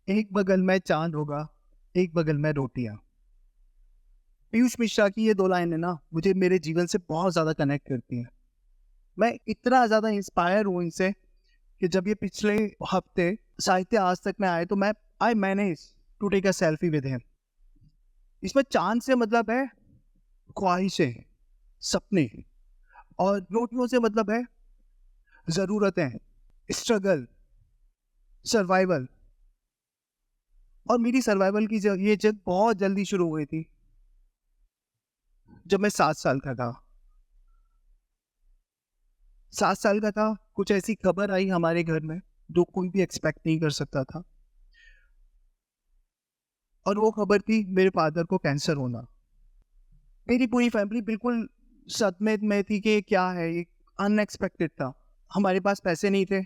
एक बगल में चाँद होगा, एक बगल में रोटियाँ। पीयूष मिश्रा की ये 2 लाइनें ना मुझे मेरे जीवन से बहुत ज़्यादा कनेक्ट करती हैं। मैं इतना ज़्यादा इंस्पायर हूँ इनसे कि जब ये पिछले हफ्ते साहित्य आज तक में आए तो मैं I manage to take a selfie with him. इसमें चाँद से मतलब है ख्वाहिशें, सपने और रोटियों से मतलब है ज़रूरतें, स्ट्रगल, सर्वाइवल। और मेरी सर्वाइवल की ये जंग बहुत जल्दी शुरू हुई थी जब मैं 7 साल का था। 7 साल का था, कुछ ऐसी खबर आई हमारे घर में जो कोई भी एक्सपेक्ट नहीं कर सकता था। और वो खबर थी मेरे फादर को कैंसर होना। मेरी पूरी फैमिली बिल्कुल सदमे में थी कि क्या है ये, अनएक्सपेक्टेड था। हमारे पास पैसे नहीं थे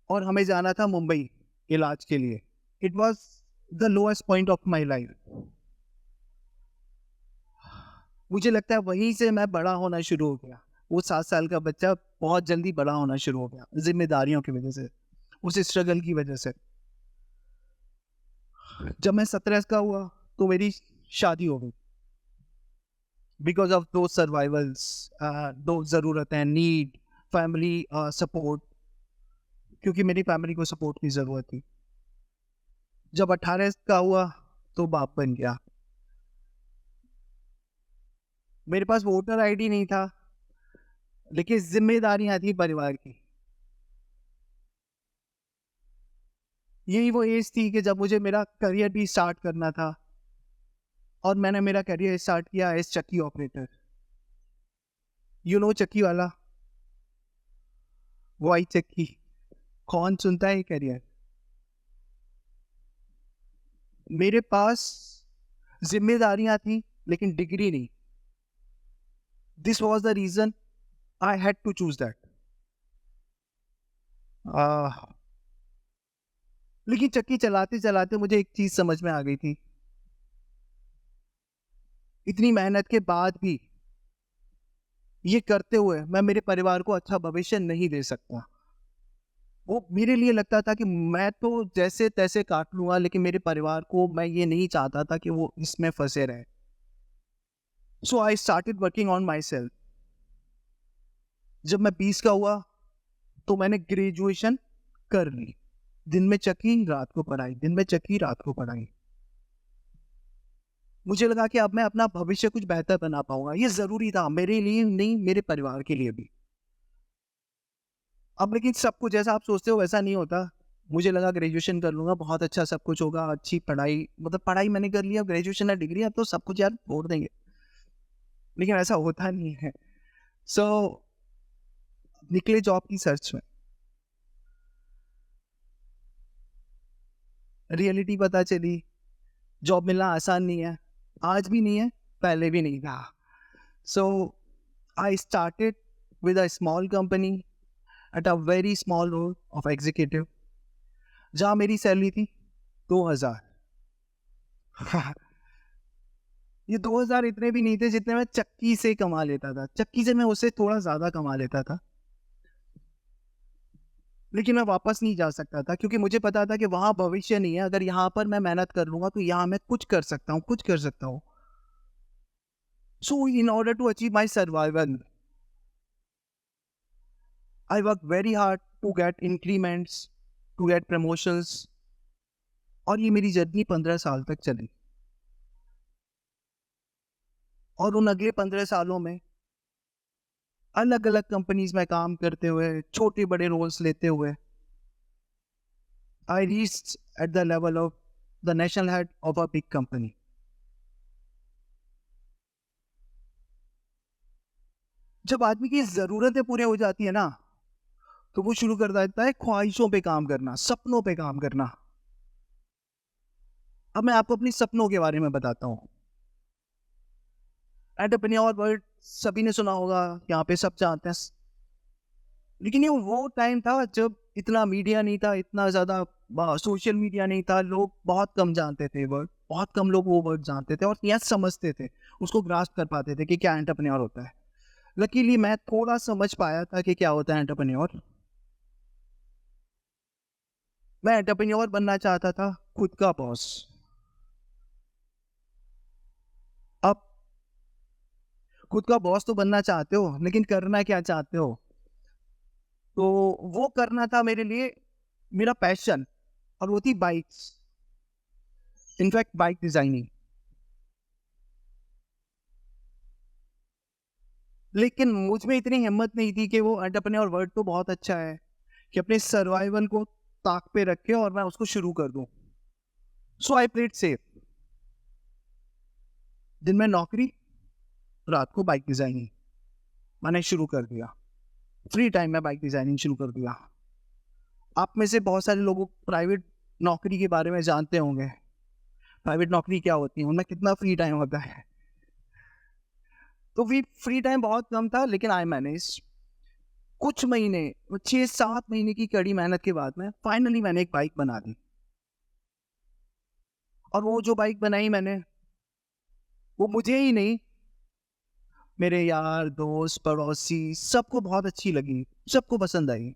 और हमें जाना था मुंबई इलाज के लिए। It was the lowest point of my life. मुझे लगता है वहीं से मैं बड़ा होना शुरू हो गया। वो 7 साल का बच्चा बहुत जल्दी बड़ा होना शुरू हो गया, ज़िम्मेदारियों की वज़ह से, उस स्ट्रगल की वज़ह से। जब मैं 17 का हुआ तो मेरी शादी हो गई। बिकॉज़ ऑफ दोज़ सर्वाइवल्स, दो ज़रूरतें, नीड, फैमिली सपोर्ट, क्योंकि मेरी फैमिली को सपोर्ट की ज़रूरत थी। जब 18 का हुआ तो बाप बन गया। मेरे पास वोटर आईडी नहीं था, लेकिन ज़िम्मेदारियाँ थी परिवार की। यही वो एज थी कि जब मुझे मेरा करियर भी स्टार्ट करना था और मैंने मेरा करियर स्टार्ट किया एज़ चक्की ऑपरेटर। यू नो चक्की वाला, वाई चक्की, कौन चुनता है ये करियर? मेरे पास ज़िम्मेदारियाँ थी लेकिन डिग्री नहीं। This was the reason I had to choose that. आह! लेकिन चक्की चलाते-चलाते मुझे एक चीज़ समझ में आ गई थी। इतनी मेहनत के बाद भी ये करते हुए मैं मेरे परिवार को अच्छा भविष्य नहीं दे सकता। वो मेरे लिए लगता था कि मैं तो जैसे-तैसे काट लूँगा, लेकिन मेरे परिवार को मैं ये नहीं चाहता था कि वो इसमें फँसे रहें। So I started working on myself. जब मैं 20 का हुआ तो मैंने ग्रेजुएशन कर ली। दिन में चक्की, रात को पढ़ाई, दिन में चक्की, रात को पढ़ाई। मुझे लगा कि अब मैं अपना भविष्य कुछ बेहतर बना पाऊँगा। ये ज़रूरी था मेरे लिए नहीं, मेरे परिवार के लिए भी। अब लेकिन सब कुछ जैसा आप सोचते हो वैसा नहीं होता। मुझे लगा ग्रेजुएशन कर लूँगा, बहुत अच्छा सब कुछ होगा, अच्छी पढ़ाई, मतलब पढ़ाई मैंने कर ली, अब ग्रेजुएशन है, डिग्री, अब तो सब कुछ यार छोड़ देंगे। लेकिन ऐसा होता नहीं है। सो निकले जॉब की सर्च में। रियलिटी पता चली, जॉब मिलना आसान नहीं है। आज भी नहीं है, पहले भी नहीं था। So I started with a small company at a very small role of executive, जहाँ मेरी सैलरी थी 2000। ये 2000 इतने भी नहीं थे जितने मैं चक्की से कमा लेता था। चक्की से मैं उससे थोड़ा ज़्यादा कमा लेता था। लेकिन मैं वापस नहीं जा सकता था क्योंकि मुझे पता था कि वहाँ भविष्य नहीं है। अगर यहाँ पर मैं मेहनत कर लूँगा तो यहाँ मैं कुछ कर सकता हूँ, कुछ कर सकता हूँ। So in order to achieve my survival, I worked very hard to get increments, to get promotions, और ये मेरी जर्नी 15 साल तक चली। और उन अगले 15 सालों में अलग-अलग कंपनीज़ में काम करते हुए, छोटे-बड़े रोल्स लेते हुए, I reached at the level of the national head of a big company। जब आदमी की ज़रूरतें पूरी हो जाती है ना, तो वो शुरू कर देता है ख्वाहिशों पे काम करना, सपनों पे काम करना। अब मैं आपको अपनी सपनों के बारे में बताता हूँ। एंटरप्रेन्योर वर्ड सभी ने सुना होगा, यहाँ पे सब जानते हैं। लेकिन ये वो टाइम था जब इतना मीडिया नहीं था, इतना ज़्यादा सोशल मीडिया नहीं था, लोग बहुत कम जानते थे वर्ड, बहुत कम लोग वो वर्ड जानते थे और या समझते थे, उसको ग्रास्प कर पाते थे कि क्या एंटरप्रेन्योर होता है। लकीली मैं थोड़ा समझ पाया था कि क्या होता है एंटरप्रेन्योर। मैं एंटरप्रेन्योर बनना चाहता था, खुद का बॉस। अब खुद का बॉस तो बनना चाहते हो, लेकिन करना क्या चाहते हो? तो वो करना था मेरे लिए मेरा पैशन, और वो थी बाइक्स, इनफैक्ट बाइक डिजाइनिंग। लेकिन मुझ में इतनी हिम्मत नहीं थी कि वो एंटरप्रेन्योर वर्ड तो बहुत अच्छा है कि अपने सर्वाइवल को ताक पे रखे और मैं उसको शुरू कर दूं। सो आई प्लेड सेफ। दिन में नौकरी, रात को बाइक डिजाइनिंग मैंने शुरू कर दिया। फ्री टाइम में बाइक डिजाइनिंग शुरू कर दिया। आप में से बहुत सारे लोगों प्राइवेट नौकरी के बारे में जानते होंगे। प्राइवेट नौकरी क्या होती है, उनमें कितना फ्री टाइम होता है। तो भी फ्री टाइम बहुत कम था, लेकिन आई मैनेज। कुछ महीने, 6-7 महीने की कड़ी मेहनत के बाद में फाइनली मैंने एक बाइक बना दी। और वो जो बाइक बनाई मैंने, वो मुझे ही नहीं, मेरे यार दोस्त पड़ोसी सबको बहुत अच्छी लगी, सबको पसंद आई।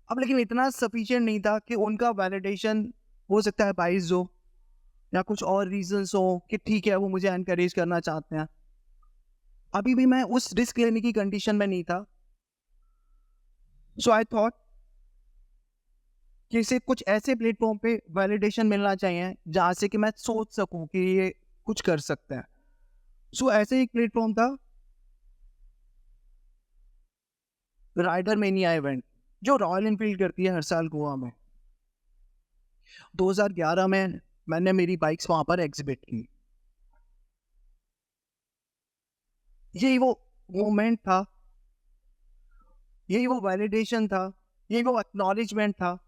अब लेकिन इतना सफिशिएंट नहीं था कि उनका वैलिडेशन, हो सकता है बाइस हो या कुछ और रीजंस हो कि ठीक है वो मुझे एनकरेज करना चाहते हैं। अभी भी मैं उस रिस्क लेने की कंडीशन में नहीं था। सो आई थॉट कि इसे कुछ ऐसे प्लेटफॉर्म पे वैलिडेशन मिलना चाहिए जहां से कि मैं सोच सकूं कि ये कुछ कर सकते हैं। सो ऐसे एक प्लेटफॉर्म था राइडर मेनिया इवेंट, जो रॉयल एनफील्ड करती है हर साल गोवा में। 2011 में मैंने मेरी बाइक्स वहां पर एग्जिबिट की। यही वो मोमेंट था, यही वो वैलिडेशन था, यही वो एक्नॉलेजमेंट था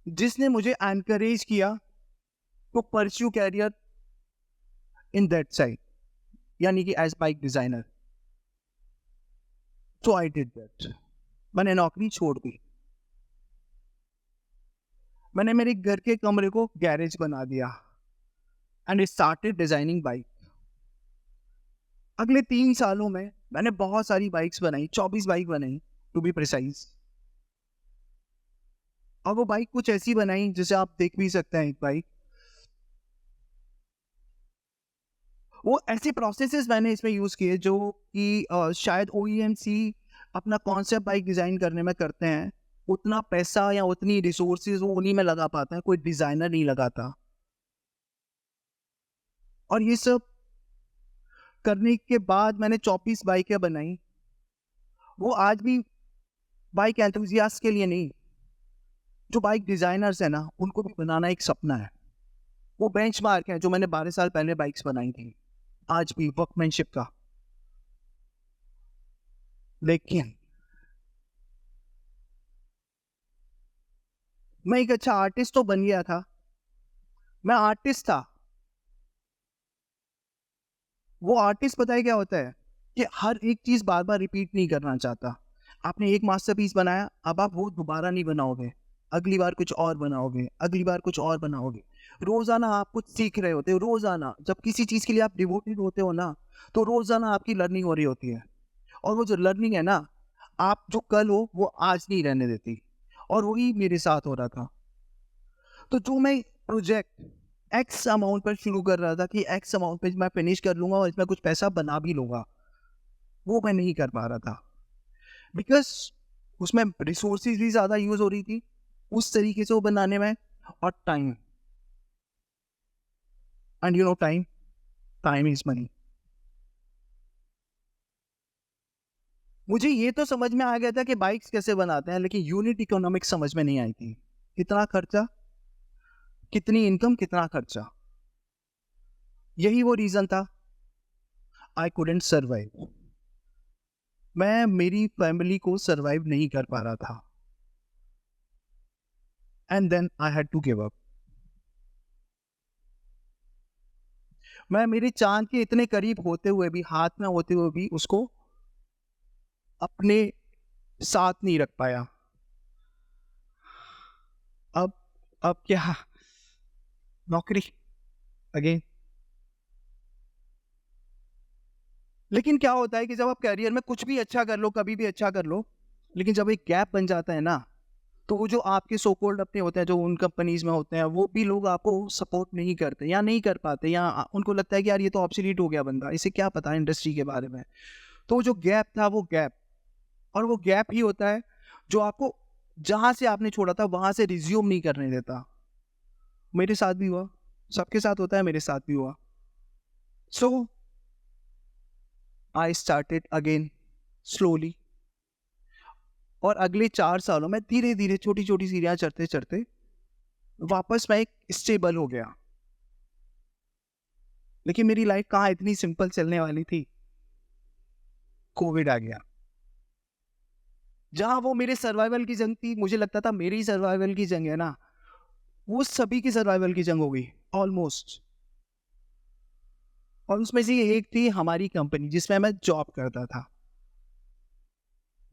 जिसने मुझे एनकरेज किया to pursue career in that side, यानी कि as bike designer. So I did that. मैंने नौकरी छोड़ दी। मैंने मेरे घर के कमरे को गैरेज बना दिया एंड स्टार्टेड डिजाइनिंग बाइक। अगले 3 सालों में मैंने बहुत सारी बाइक्स बनाई, 24 बाइक बनाई टू बी प्रिसाइज। और वो बाइक कुछ ऐसी बनाई जिसे आप देख भी सकते हैं। एक बाइक, वो ऐसे प्रोसेसेस मैंने इसमें यूज किए जो कि शायद OEMC अपना कॉन्सेप्ट बाइक डिजाइन करने में करते हैं, उतना पैसा या उतनी रिसोर्सेज वो उन्हीं में लगा पाता है, कोई डिजाइनर नहीं लगाता। और ये सब करने के बाद मैंने 24 बाइकें बनाई। वो आज भी बाइक एंथुजियास्ट के लिए नहीं, जो बाइक डिजाइनर्स है ना, उनको भी बनाना एक सपना है। वो बेंचमार्क है जो मैंने 12 साल पहले बाइक्स बनाई थी, आज भी वर्कमैनशिप का। लेकिन मैं एक अच्छा आर्टिस्ट तो बन गया था। मैं आर्टिस्ट था। वो आर्टिस्ट पता है क्या होता है कि हर एक चीज बार बार रिपीट नहीं करना चाहता। आपने एक मास्टरपीस बनाया, अब आप वो दोबारा नहीं बनाओगे, अगली बार कुछ और बनाओगे, अगली बार कुछ और बनाओगे। रोजाना आप कुछ सीख रहे होते हो। रोजाना जब किसी चीज के लिए आप डिवोटेड होते हो ना, तो रोजाना आपकी लर्निंग हो रही होती है। और वो जो लर्निंग है ना, आप जो कल हो वो आज नहीं रहने देती। और वही मेरे साथ हो रहा था। तो जो मैं प्रोजेक्ट एक्स अमाउंट पर शुरू कर रहा था कि एक्स अमाउंट पे मैं फिनिश कर लूंगा और इसमें कुछ पैसा बना भी लूंगा, वो मैं नहीं कर पा रहा था। बिकॉज उसमें रिसोर्सेज भी ज्यादा यूज हो रही थी उस तरीके से वो बनाने में, और time. And you know time, time is money. मुझे ये तो समझ में आ गया था कि बाइक्स कैसे बनाते हैं, लेकिन यूनिट इकोनॉमिक्स समझ में नहीं आई थी। कितना खर्चा, कितनी इनकम, कितना खर्चा। यही वो रीजन था आई कुडेंट सर्वाइव। मैं मेरी फैमिली को सरवाइव नहीं कर पा रहा था। And then I had to give up. मैं मेरे चांद के इतने करीब होते हुए भी, हाथ में होते हुए भी, उसको अपने साथ नहीं रख पाया। अब अब क्या, नौकरी अगेन। लेकिन क्या होता है कि जब आप करियर में कुछ भी अच्छा कर लो, कभी भी अच्छा कर लो, लेकिन जब एक गैप बन जाता है ना, तो वो जो आपके सो कॉल्ड अपने होते हैं, जो उन कंपनीज में होते हैं, वो भी लोग आपको सपोर्ट नहीं करते या नहीं कर पाते, या उनको लगता है कि यार ये तो ऑब्सोलीट हो गया बंदा, इसे क्या पता इंडस्ट्री के बारे में। तो जो गैप था वो गैप, और वो गैप ही होता है जो आपको जहां से आपने छोड़ा था वहां से रिज्यूम नहीं करने देता। मेरे साथ भी हुआ, सबके साथ होता है, मेरे साथ भी हुआ। सो आई स्टार्टेड अगेन स्लोली, और अगले 4 सालों में धीरे धीरे छोटी छोटी सीढ़ियां चढ़ते चढ़ते वापस मैं एक स्टेबल हो गया। लेकिन मेरी लाइफ कहाँ इतनी सिंपल चलने वाली थी। कोविड आ गया, जहां वो मेरे सर्वाइवल की जंग थी, मुझे लगता था मेरी सर्वाइवल की जंग है ना, वो सभी की सर्वाइवल की जंग हो गई ऑलमोस्ट। और उसमें से एक थी हमारी कंपनी जिसमें मैं जॉब करता था।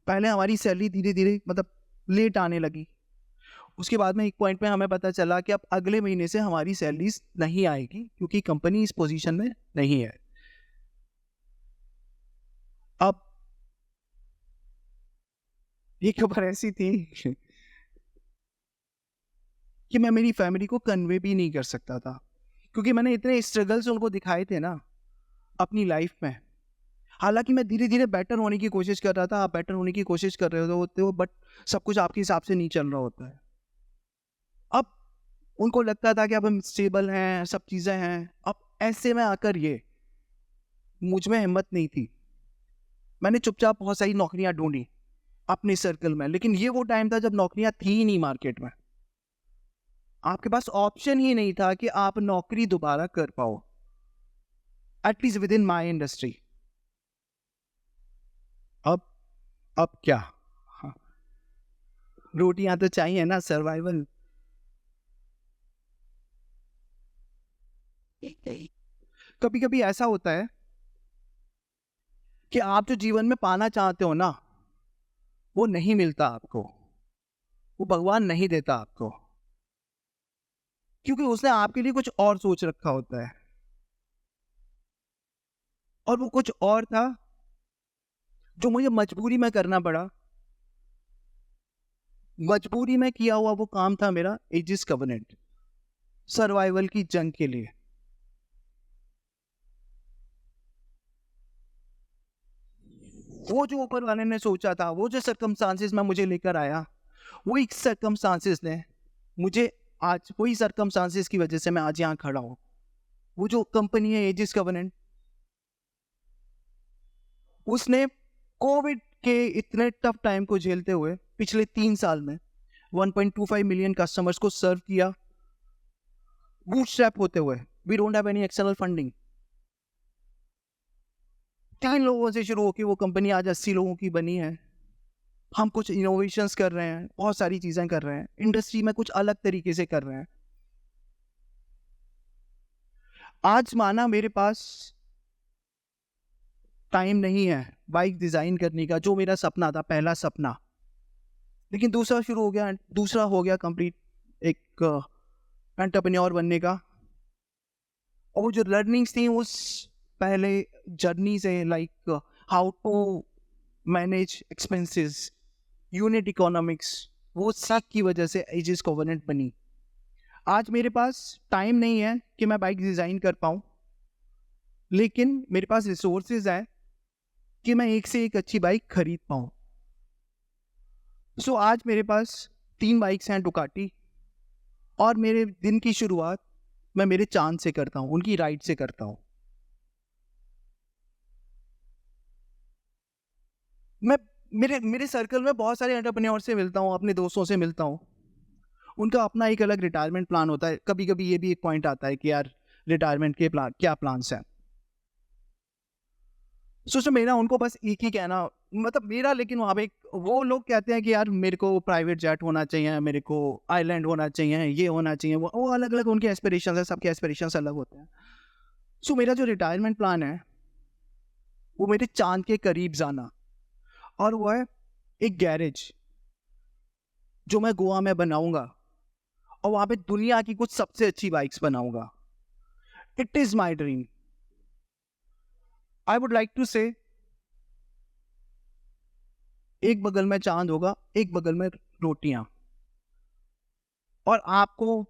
पहले हमारी सैलरी धीरे धीरे मतलब लेट आने लगी। उसके बाद में एक पॉइंट पे हमें पता चला कि अब अगले महीने से हमारी सैलरीज नहीं आएगी, क्योंकि कंपनी इस पोजीशन में नहीं है। अब ये खबर ऐसी थी कि मैं मेरी फैमिली को कन्वे भी नहीं कर सकता था, क्योंकि मैंने इतने स्ट्रगल्स उनको दिखाए थे ना अपनी लाइफ में। हालांकि मैं धीरे धीरे बेटर होने की कोशिश कर रहा था, आप बेटर होने की कोशिश कर रहे होते हो, बट सब कुछ आपके हिसाब से नहीं चल रहा होता है। अब उनको लगता था कि अब हम स्टेबल हैं, सब चीज़ें हैं। अब ऐसे में आकर ये मुझ में हिम्मत नहीं थी। मैंने चुपचाप बहुत सारी नौकरियां ढूंढी अपने सर्कल में, लेकिन ये वो टाइम था जब नौकरियां थी ही नहीं मार्केट में। आपके पास ऑप्शन ही नहीं था कि आप नौकरी दोबारा कर पाओ, at least with in my industry. अब अब क्या, हाँ, रोटियां तो चाहिए ना, सर्वाइवल। कभी कभी ऐसा होता है कि आप जो जीवन में पाना चाहते हो ना, वो नहीं मिलता आपको, वो भगवान नहीं देता आपको, क्योंकि उसने आपके लिए कुछ और सोच रखा होता है। और वो कुछ और था जो मुझे मजबूरी में करना पड़ा। मजबूरी में किया हुआ वो काम था मेरा एजिस कवेनेंट, सर्वाइवल की जंग के लिए। वो जो ऊपर वाले ने सोचा था, वो जो सर्कमस्टांसेस में मुझे लेकर आया, वही सर्कमस्टांसेस ने मुझे आज, वही सर्कमस्टांसेस की वजह से मैं आज यहाँ खड़ा हूँ। वो जो कंपनी है एजिस कवेनेंट, उसने कोविड के इतने टफ टाइम को झेलते हुए पिछले 3 साल में 1.25 मिलियन कस्टमर्स को सर्व किया, बूटस्ट्रैप होते हुए। We don't have any external funding. 3 लोगों से शुरू होकर वो कंपनी आज 80 लोगों की बनी है। हम कुछ इनोवेशंस कर रहे हैं, बहुत सारी चीजें कर रहे हैं, इंडस्ट्री में कुछ अलग तरीके से कर रहे हैं। आज माना मेरे पास टाइम नहीं है बाइक डिजाइन करने का, जो मेरा सपना था, पहला सपना, लेकिन दूसरा शुरू हो गया, दूसरा हो गया कंप्लीट, एक एंटरप्रेन्योर बनने का। और वो जो लर्निंग्स थी उस पहले जर्नी से, like how to manage expenses, unit economics, वो सीख की वजह से एजिस कवेनेंट बनी। आज मेरे पास टाइम नहीं है कि मैं बाइक डिज़ाइन कर पाऊँ, लेकिन मेरे पास रिसोर्सेज है कि मैं एक से एक अच्छी बाइक खरीद पाऊँ। सो आज मेरे पास 3 बाइक्स हैं डुकाटी, और मेरे दिन की शुरुआत मैं मेरे चांद से करता हूँ, उनकी राइड से करता हूँ। मैं मेरे मेरे सर्कल में बहुत सारे एंटरप्रेन्योर से मिलता हूँ, अपने दोस्तों से मिलता हूँ। उनका अपना एक अलग रिटायरमेंट प्लान होता है। कभी कभी ये भी एक पॉइंट आता है कि यार रिटायरमेंट के प्लान क्या प्लान्स हैं। सो मेरा उनको बस एक ही कहना, मतलब मेरा, लेकिन वहाँ पे वो लोग कहते हैं कि यार मेरे को प्राइवेट जेट होना चाहिए, मेरे को आइलैंड होना चाहिए, ये होना चाहिए, वो अलग अलग उनके एस्पिरेशंस है, सबके एस्पिरेशंस अलग होते हैं। सो मेरा जो रिटायरमेंट प्लान है वो मेरे चांद के करीब जाना, और वो है एक गैरेज जो मैं गोवा में बनाऊंगा, और वहां पे दुनिया की कुछ सबसे अच्छी बाइक्स बनाऊंगा। It is my dream. I would like to say, एक बगल में चांद होगा, एक बगल में रोटियां। और आपको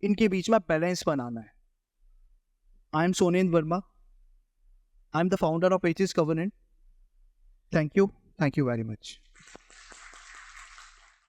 इनके बीच में बैलेंस बनाना है। I am Sonen Verma, I am the founder of Ethis Covenant. Thank you very much.